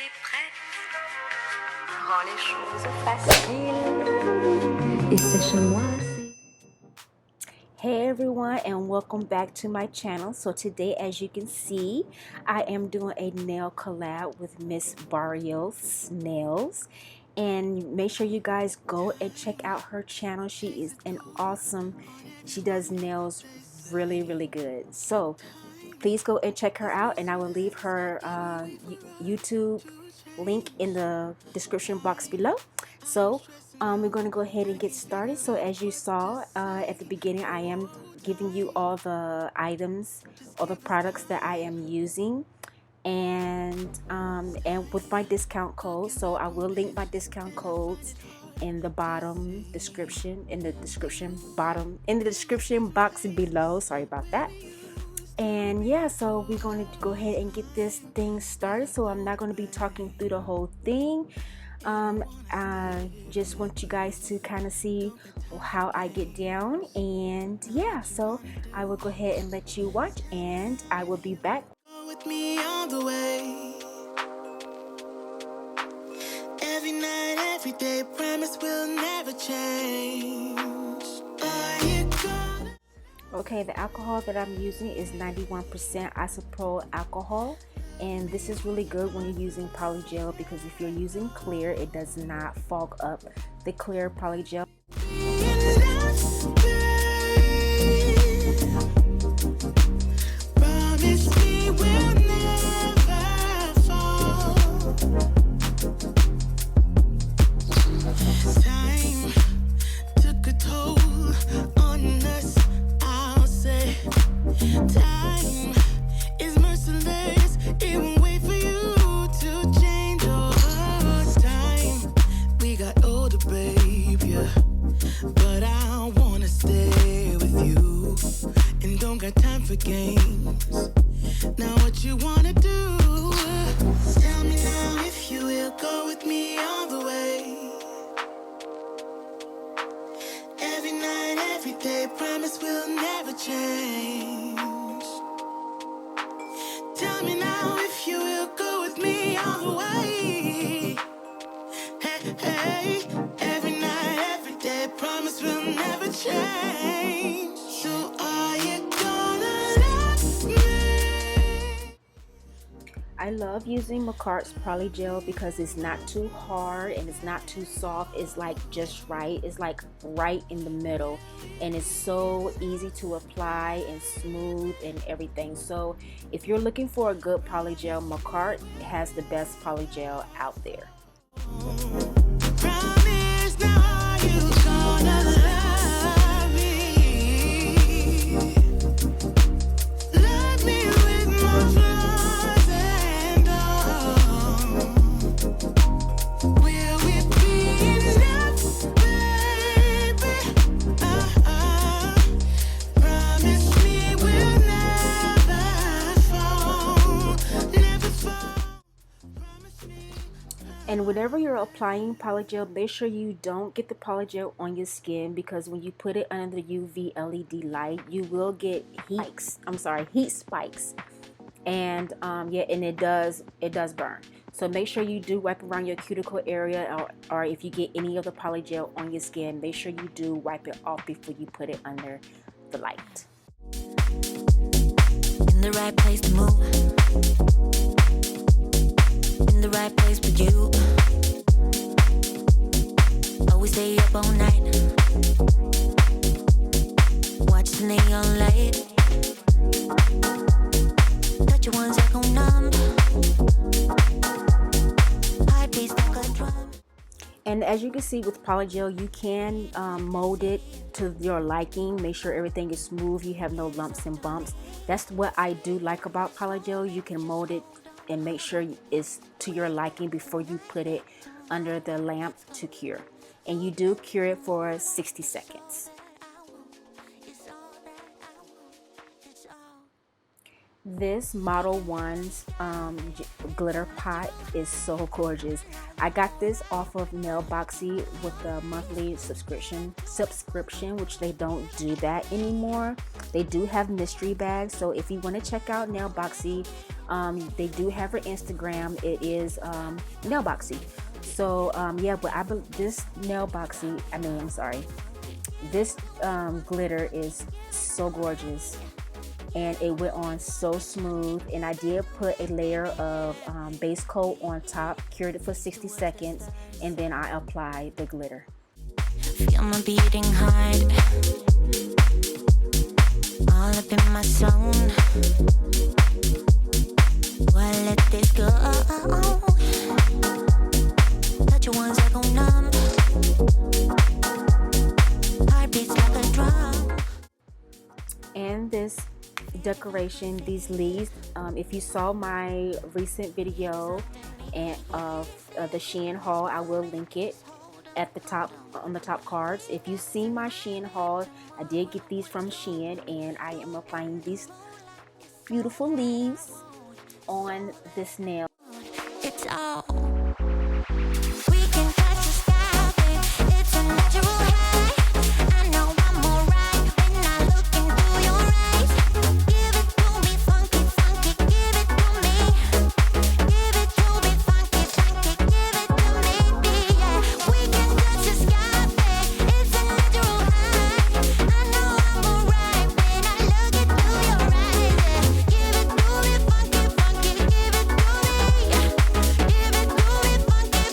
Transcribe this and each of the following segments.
t'es prête, rends les choses faciles. Et c'est chez moi, Hey everyone, and welcome back to my channel. So today, as you can see, I am doing a nail collab with Miss Barrios Nails, and make sure you guys go and check out her channel. She is an awesome, she does nails really good. So please go and check her out, and I will leave her YouTube link in the description box below. So we're going to go ahead and get started. So as you saw at the beginning, I am giving you all the items, all the products that I am using, and with my discount code. So I will link my discount codes in the bottom description, in the description box below. Sorry about that. And yeah, so we're going to go ahead and get this thing started. So I'm not going to be talking through the whole thing. I just want you guys to kind of see how I get down, and yeah, so I will go ahead and let you watch, and I will be back. With me all the way, every night, every day, promise will never change. Are you gonna... Okay, the alcohol that I'm using is 91% isopropyl alcohol, and this is really good when you're using polygel, because if you're using clear, it does not fog up the clear polygel. Promise me we'll never fall. Time took a toll on us, I'll say. Time is merciless, it won't wait for you to change. Oh, time, we got older, babe, yeah. But I wanna stay with you, and don't got time for games. Now what you wanna do? Tell me now if you will go with me all the way. Every night, every day, promise will never change. Tell me now if you will go with me all the way. Hey, hey, every night, every day, promise will never change. So are you gonna love me? I love using Makartt's polygel because it's not too hard and it's not too soft. It's like just right. It's like right in the middle, and it's so easy to apply and smooth and everything. So if you're looking for a good polygel, Makartt has the best polygel out there. Promise, now are you gonna love me? Love me with my flaws and all. Will we be enough, baby? Promise me we'll never fall, never fall. Promise me. And whenever you're applying polygel, make sure you don't get the polygel on your skin, because when you put it under the UV LED light, you will get heat spikes. And yeah, and it does burn. So make sure you do wipe around your cuticle area, or if you get any of the polygel on your skin, make sure you do wipe it off before you put it under the light. In the right place to move, in the right place for you. Always stay up all night, watch the neon light. Touch your one second numb, heart beats like a drum. And as you can see with polygel, you can mold it to your liking. Make sure everything is smooth, you have no lumps and bumps. That's what I do like about polygel. You can mold it and make sure it's to your liking before you put it under the lamp to cure. And you do cure it for 60 seconds. This Model 1's glitter pot is so gorgeous. I got this off of Nailboxy with the monthly subscription, which they don't do that anymore. They do have mystery bags, so if you want to check out Nailboxy, They do have her Instagram. It is Nailboxy. So yeah, but this Nailboxy, I'm sorry, this glitter is so gorgeous, and it went on so smooth. And I did put a layer of base coat on top, cured it for 60 seconds, and then I applied the glitter. Feel my beating heart all up in my zone. Well, let this go. Touch you once, I go numb. Heart beats like a drum. And this decoration, these leaves, if you saw my recent video and of the Shein haul, I will link it at the top, on the top cards. If you've seen my Shein haul, I did get these from Shein, and I am applying these beautiful leaves on this nail. It's all we can touch the sky, babe. It's a natural high. I know I'm alright when I look into your eyes. Give it to me, funky, funky. Give it to me. Give it to me, funky, funky. Give it to me, yeah. We can touch the sky, babe. It's a natural high. I know I'm alright when I look into your eyes. Yeah. Give it to me, funky, funky. Give it to me. Give it to me, funky,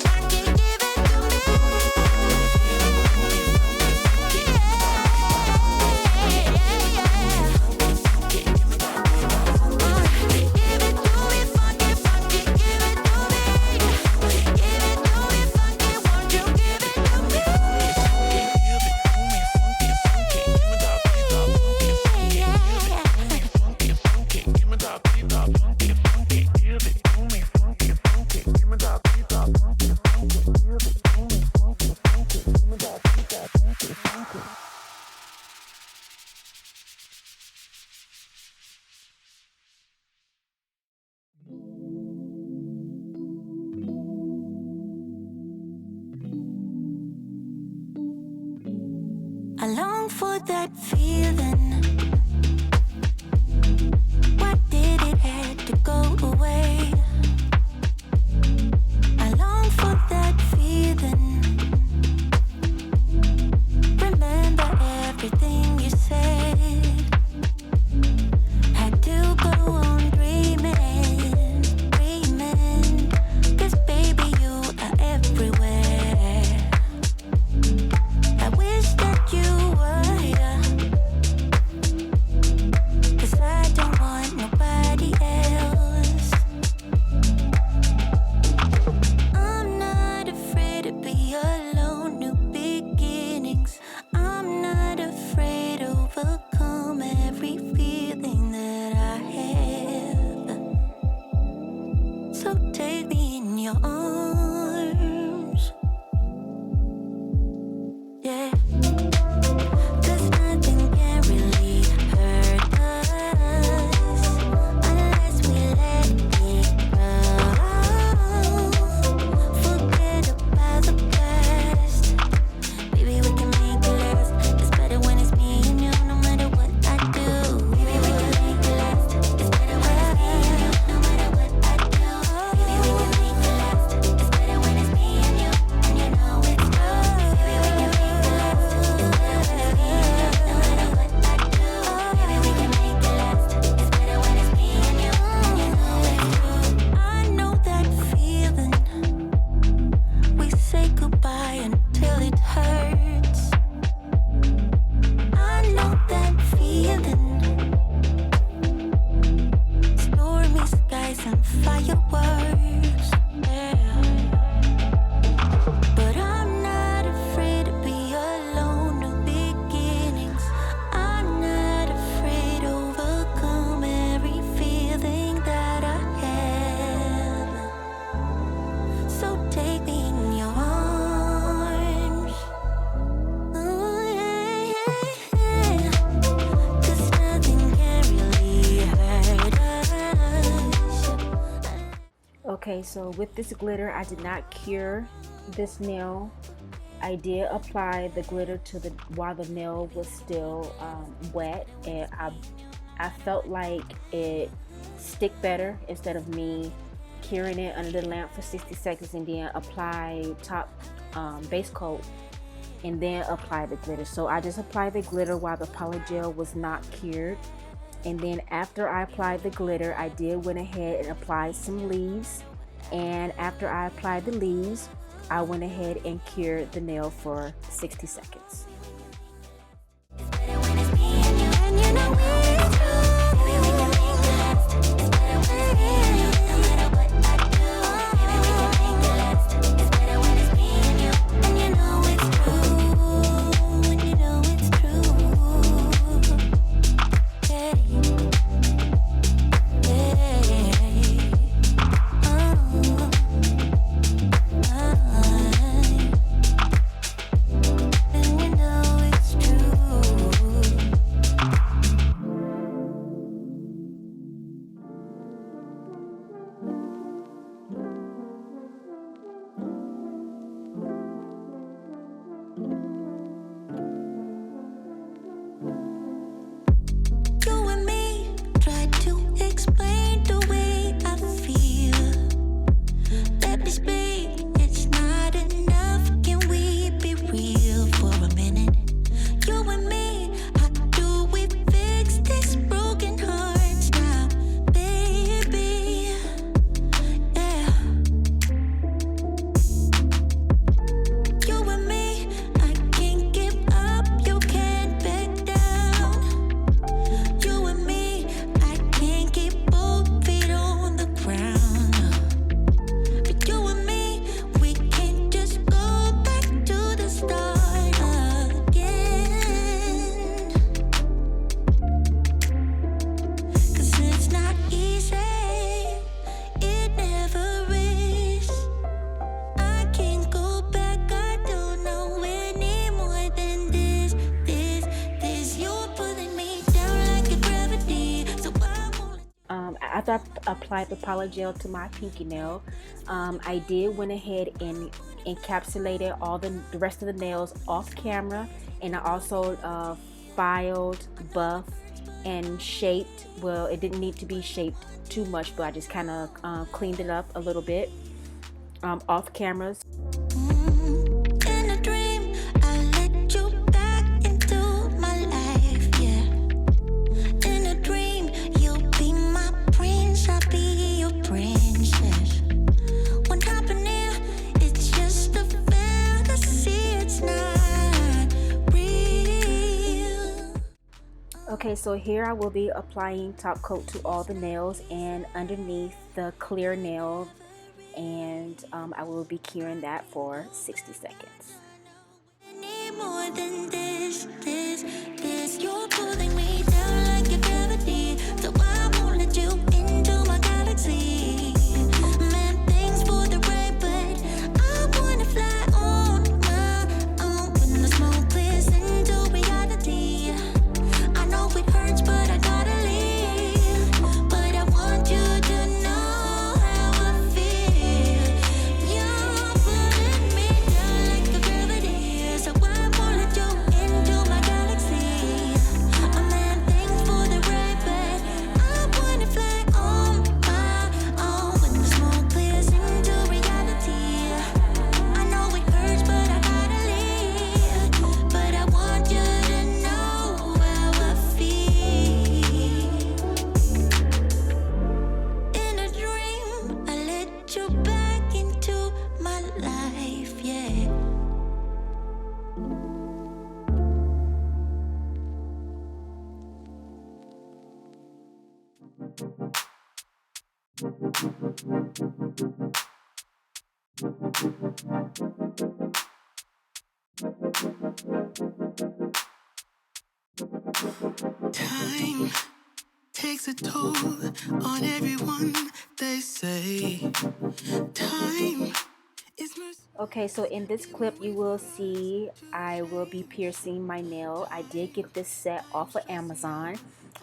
funky. Give it to me. I long for that feeling. Why did it have to go away? I long for that feeling. Remember everything you said. Had to go on dreaming, dreaming. 'Cause baby, you are everywhere. I wish that you were here. 'Cause I don't want nobody else. I'm not afraid to be alone, new beginnings. I'm not afraid to overcome every feeling that I have. So take me in your arms. Yeah. 'Cause nothing can really hurt us unless we let it go. Forget about the past. Baby, we can make it last. It's better when it's me and you, no matter what I do. Baby, we can make it last. It's better when it's me and you, no matter what I do. Baby, we can make it last. It's better when it's me and you, and you know it's true. Baby, we can make it last. It's better when it's me and you, no matter what I do. Baby, we can make it last. It's better when it's me and you, and you know it's true. I know that feeling. We say goodbye until it hurts. I know that feeling. Stormy skies and fireworks. Yeah. But I'm not afraid to be alone, new beginnings. I'm not afraid to overcome every feeling that I have. So take me in your arms. Oh, yeah, yeah. 'Cause nothing can really hurt us. Okay, so with this glitter, I did not cure this nail. I did apply the glitter to the while the nail was still wet, and I felt like it stick better instead of me curing it under the lamp for 60 seconds and then apply top base coat and then apply the glitter. So I just applied the glitter while the polygel was not cured, and then after I applied the glitter, I did went ahead and applied some leaves, and after I applied the leaves, I went ahead and cured the nail for 60 seconds. After I applied the polygel to my pinky nail, I did went ahead and encapsulated all the rest of the nails off camera, and I also filed, buffed, and shaped. Well, it didn't need to be shaped too much, but I just kind of cleaned it up a little bit off cameras. Okay, so here I will be applying top coat to all the nails and underneath the clear nail, and I will be curing that for 60 seconds. You're pulling me down like your gravity, so I won't let you into my galaxy. Man, thanks for the ride, but I wanna fly on my own when the smoke clears into reality. I know it hurts, but I gotta leave. But I want you to know how I feel. You're pulling me down like a gravity, so I won't let you into my galaxy. A man, thanks for the ride, but I wanna fly on my own when the smoke clears into reality. I know it hurts, but I gotta leave. But I want you to know how I feel. In a dream, I let you back into my life, yeah. Time takes a toll on everyone, they say. Time is mercy. Okay, so in this clip you will see I will be piercing my nail. I did get this set off of Amazon,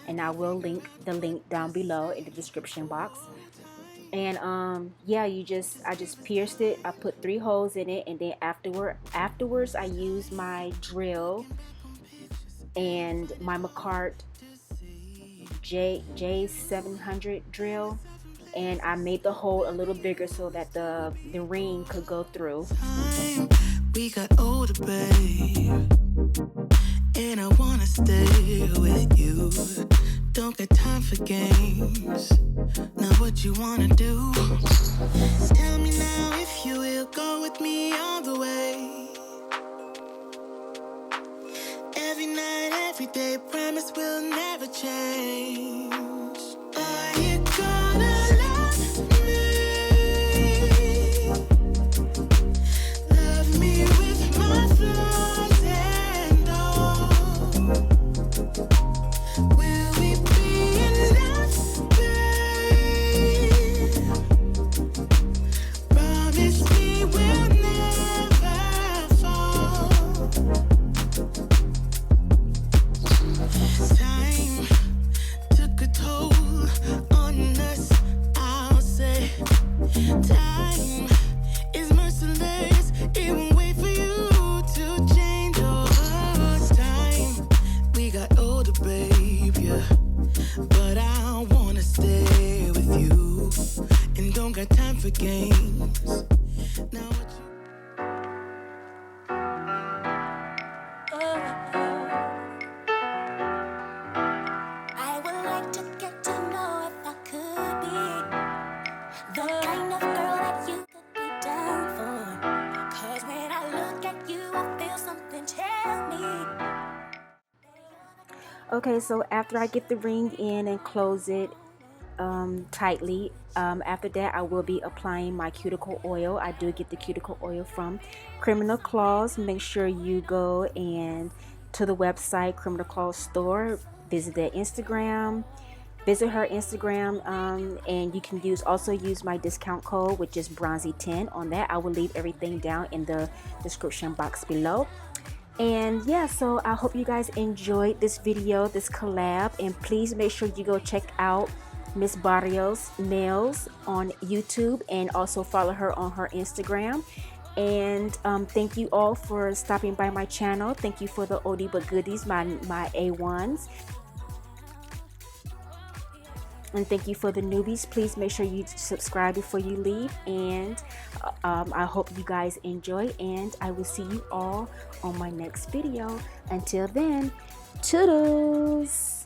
and I will link the link down below in the description box. And yeah, I just pierced it. I put 3 holes in it, and then afterwards I used my drill and my Makartt J700 drill, and I made the hole a little bigger so that the ring could go through. We got older, babe, and I wanna stay with you. Don't got time for games. Now what you wanna do? Tell me now if you will go with me all the way. Every night, every day, promise we'll never change. Are you gonna love me? Love me with my flaws and all. Will we be enough, babe? Promise me we'll never fall. Time took a toll on us, I'll say. Time is merciless, it won't wait for you to change. Oh, time, we got older, babe, yeah. But I wanna stay with you, and don't got time for games. Now what you I would like to get to know if I could be the kind of girl that you could be down for. 'Cause when I look at you, I feel something tell me. Okay, so after I get the ring in and close it tightly, after that I will be applying my cuticle oil. I do get the cuticle oil from Criminal Claws. Make sure you go and to the website Criminal Claws store, visit their Instagram, visit her Instagram, and you can also use my discount code, which is Bronzy10 on that. I will leave everything down in the description box below. And yeah, so I hope you guys enjoyed this video, this collab, and please make sure you go check out Miss Barrios Nails on YouTube, and also follow her on her Instagram. And thank you all for stopping by my channel. Thank you for the oldie but goodies, my A1s. And thank you for the newbies. Please make sure you subscribe before you leave. And I hope you guys enjoy, and I will see you all on my next video. Until then, toodles!